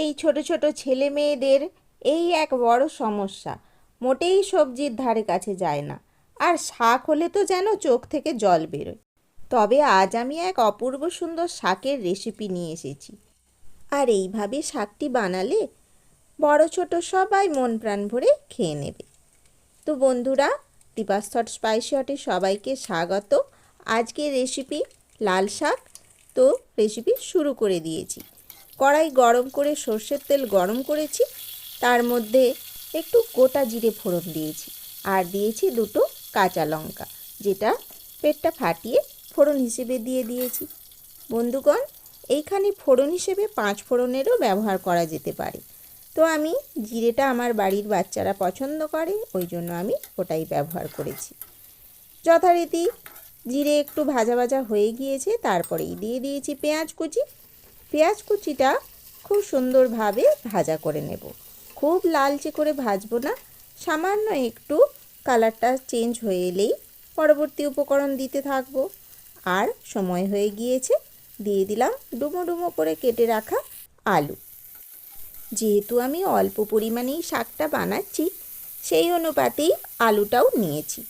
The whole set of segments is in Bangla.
এই ছোট ছোট ছেলে মেয়েদের এই এক বড় সমস্যা, মোটেই সবজির ধারে কাছে যায় না। আর শাক হলে তো যেন চোখ থেকে জল বেরোয়। তবে আজ আমি এক অপূর্ব সুন্দর শাকের রেসিপি নিয়ে এসেছি। আর এইভাবে শাকটি বানালে বড় ছোট সবাই মন প্রাণ ভরে খেয়ে নেবে। তো বন্ধুরা, দীপাস থট স্পাইসি হটে সবাইকে স্বাগত। আজকের রেসিপি লাল শাক। তো রেসিপি শুরু করে দিয়েছি। কড়াই গরম করে সর্ষের তেল গরম করেছি, তার মধ্যে একটু গোটা জিরে ফোড়ন দিয়েছি আর দিয়েছি দুটো কাঁচা লঙ্কা, যেটা পেটটা ফাটিয়ে ফোড়ন হিসেবে দিয়ে দিয়েছি। বন্ধুগণ, এইখানে ফোড়ন হিসেবে 5 ফোড়নেরও ব্যবহার করা যেতে পারে। তো আমি জিরেটা আমার বাড়ির বাচ্চারা পছন্দ করে, ওই জন্য আমি ওটাই ব্যবহার করেছি। যথারীতি জিরে একটু ভাজা ভাজা হয়ে গিয়েছে, তারপরেই দিয়ে দিয়েছি পেঁয়াজ কুচি। পেঁয়াজ কুচিটা খুব সুন্দরভাবে ভাজা করে নেব। খুব লালচে করে ভাজবো না, সামান্য একটু কালারটা চেঞ্জ হয়ে এলেই পরবর্তী উপকরণ দিতে থাকবো। আর সময় হয়ে গিয়েছে, দিয়ে দিলাম ডুমো ডুমো করে কেটে রাখা আলু। যেহেতু আমি অল্প পরিমাণেই শাকটা বানাচ্ছি, সেই অনুপাতেই আলুটাও নিয়েছি।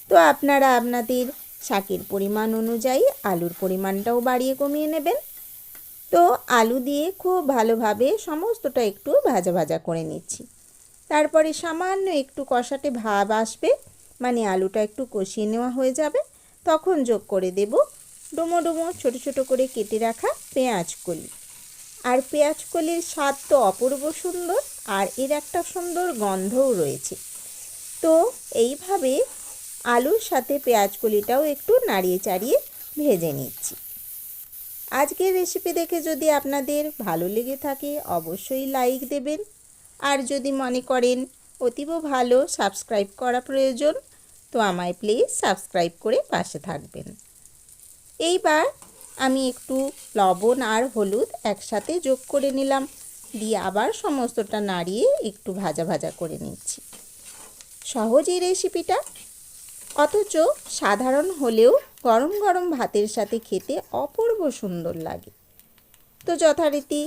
তো আপনারা আপনাদের শাকের পরিমাণ অনুযায়ী আলুর পরিমাণটাও বাড়িয়ে কমিয়ে নেবেন। তো আলু দিয়ে খুব ভালোভাবে সমস্তটা একটু ভাজা ভাজা করে নিচ্ছি। তারপরে সামান্য একটু কষাটে ভাব আসবে, মানে আলুটা একটু কষিয়ে নেওয়া হয়ে যাবে, তখন যোগ করে দেব ডুমো ডুমো ছোটো ছোটো করে কেটে রাখা পেঁয়াজ কলি। আর পেঁয়াজ কলির স্বাদ তো অপূর্ব সুন্দর, আর এর একটা সুন্দর গন্ধও রয়েছে। তো এইভাবে আলুর সাথে পেঁয়াজ কলিটাও একটু নাড়িয়ে চাড়িয়ে ভেজে নিচ্ছি। আজকের রেসিপি দেখে যদি আপনাদের ভালো লেগে থাকে অবশ্যই লাইক দেবেন, আর যদি মনে করেন অতীব ভালো সাবস্ক্রাইব করা প্রয়োজন, তো আমায় প্লিজ সাবস্ক্রাইব করে পাশে থাকবেন। এইবার আমি একটু লবণ আর হলুদ একসাথে যোগ করে নিলাম, দিয়ে আবার সমস্তটা নাড়িয়ে একটু ভাজা ভাজা করে নিচ্ছি। সহজ এই রেসিপিটা, অথচ সাধারণ হলেও গরম গরম ভাতের সাথে খেতে অপূর্ব সুন্দর লাগে। তো যথারীতি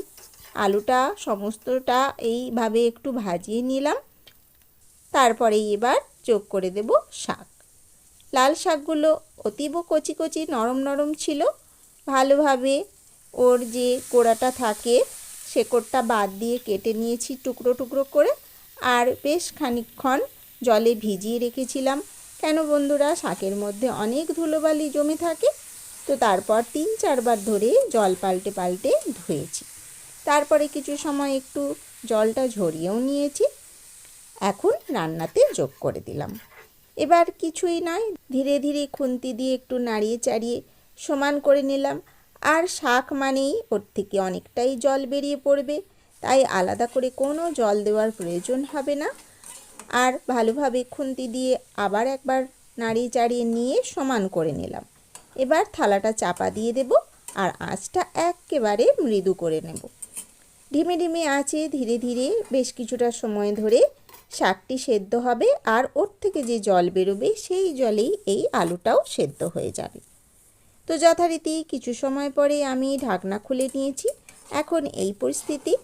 আলুটা সমস্তটা এইভাবে একটু ভাজিয়ে নিলাম, তারপরে এবার যোগ করে দেব শাক। লাল শাকগুলো অতীব কচি কচি নরম নরম ছিল। ভালোভাবে ওর যে গোড়াটা থাকে শেকড়টা বাদ দিয়ে কেটে নিয়েছি টুকরো টুকরো করে, আর বেশ খানিকক্ষণ জলে ভিজিয়ে রেখেছিলাম। কেন বন্ধুরা, শাকের মধ্যে অনেক ধুলোবালি জমে থাকে। তো তারপর 3-4 বার ধরে জল পাল্টে পাল্টে ধুয়েছি। তারপরে কিছু সময় একটু জলটা ঝরিয়েও নিয়েছি। এখন রান্নাতে যোগ করে দিলাম। এবার কিছুই নয়, ধীরে ধীরে খুন্তি দিয়ে একটু নাড়িয়ে চাড়িয়ে সমান করে নিলাম। আর শাক মানেই ওর থেকে অনেকটাই জল বেরিয়ে পড়বে, তাই আলাদা করে কোনো জল দেওয়ার প্রয়োজন হবে না। আর ভালোভাবে খুন্তি দিয়ে আবার একবার নাড়িয়ে চাড়িয়ে নিয়ে সমান করে নিলাম। এবার থালাটা চাপা দিয়ে দেব, আর আঁচটা একেবারে মৃদু করে নেব। ধিমে ধিমে আঁচে ধীরে ধীরে বেশ কিছুটা সময় ধরে শাকটি সেদ্ধ হবে, আর ওর থেকে যে জল বেরোবে সেই জলেই এই আলুটাও সেদ্ধ হয়ে যাবে। তো যথারীতি কিছু সময় পরে আমি ঢাকনা খুলে নিয়েছি। এখন এই পরিস্থিতি।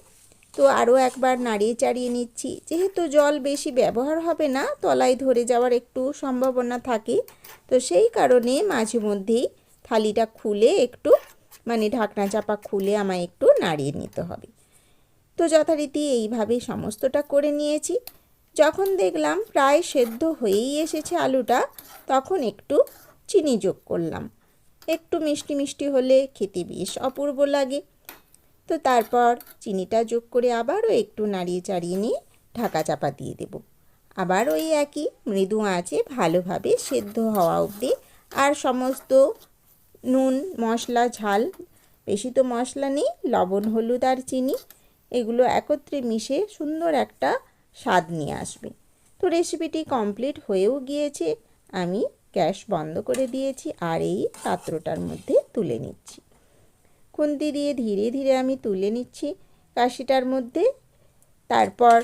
তো আরও একবার নাড়িয়ে চাড়িয়ে নিচ্ছি। যেহেতু জল বেশি ব্যবহার হবে না, তলায় ধরে যাওয়ার একটু সম্ভাবনা থাকে, তো সেই কারণে মাঝে মধ্যেই থালিটা খুলে একটু, মানে ঢাকনা চাপা খুলে আমায় একটু নাড়িয়ে নিতে হবে। তো যথারীতি এইভাবে সমস্তটা করে নিয়েছি। যখন দেখলাম প্রায় সেদ্ধ হয়েই এসেছে আলুটা, তখন একটু চিনি যোগ করলাম। একটু মিষ্টি মিষ্টি হলে খেতে বেশ অপূর্ব লাগে। তো তারপর চিনিটা যোগ করে আবারও একটু নাড়িয়ে চাড়িয়ে নিয়ে ঢাকা চাপা দিয়ে দেব। আবার ওই একই মৃদু আঁচে ভালোভাবে সেদ্ধ হওয়া অবধি। আর সমস্ত নুন মশলা ঝাল, বেশি তো মশলা নেই, লবণ হলুদ আর চিনি এগুলো একত্রে মিশে সুন্দর একটা স্বাদ নিয়ে আসবে। তো রেসিপিটি কমপ্লিট হয়েও গিয়েছে। আমি গ্যাস বন্ধ করে দিয়েছি আর এই পাত্রটার মধ্যে তুলে নিচ্ছি। খুন্তি দিয়ে ধীরে ধীরে আমি তুলে নিচ্ছি কাশিটার মধ্যে। তারপর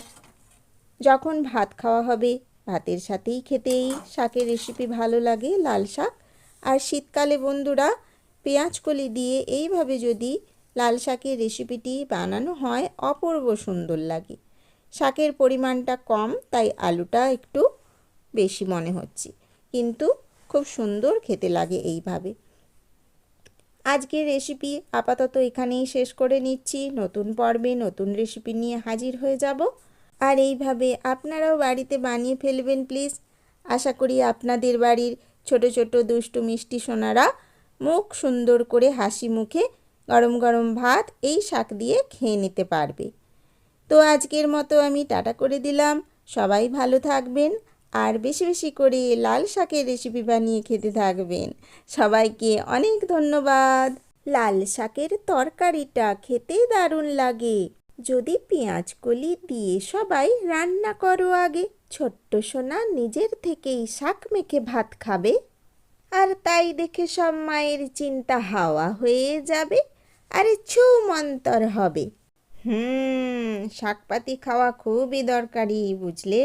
যখন ভাত খাওয়া হবে, ভাতের সাথেই খেতে এই শাকের রেসিপি ভালো লাগে, লাল শাক। আর শীতকালে বন্ধুরা পেঁয়াজ কলি দিয়ে এইভাবে যদি লাল শাকের রেসিপিটি বানানো হয় অপূর্ব সুন্দর লাগে। শাকের পরিমাণটা কম, তাই আলুটা একটু বেশি মনে হচ্ছে, কিন্তু খুব সুন্দর খেতে লাগে এইভাবে। আজকের রেসিপি আপাতত এখানেই শেষ করে নিচ্ছি। নতুন পর্বে নতুন রেসিপি নিয়ে হাজির হয়ে যাব। আর এইভাবে আপনারাও বাড়িতে বানিয়ে ফেলবেন প্লিজ। আশা করি আপনাদের বাড়ির ছোট ছোট দুষ্টু মিষ্টি সোনারা মুখ সুন্দর করে হাসি মুখে গরম গরম ভাত এই শাক দিয়ে খেয়ে নিতে পারবে। তো আজকের মতো আমি টাটা করে দিলাম। সবাই ভালো থাকবেন আর বেশি বেশি করে লাল শাকের রেসিপি বানিয়ে খেতে থাকবেন। সবাইকে অনেক ধন্যবাদ। লাল শাকের তরকারিটা খেতে দারুণ লাগে। যদি পেঁয়াজ কলি দিয়ে সবাই রান্না করো আগে। ছোট্ট সোনা নিজের থেকেই শাক মেখে ভাত খাবে, আর তাই দেখে সব মায়ের চিন্তা হাওয়া হয়ে যাবে, আরে ছু মন্তর হবে। শাকপাতি খাওয়া খুবই দরকারি, বুঝলে?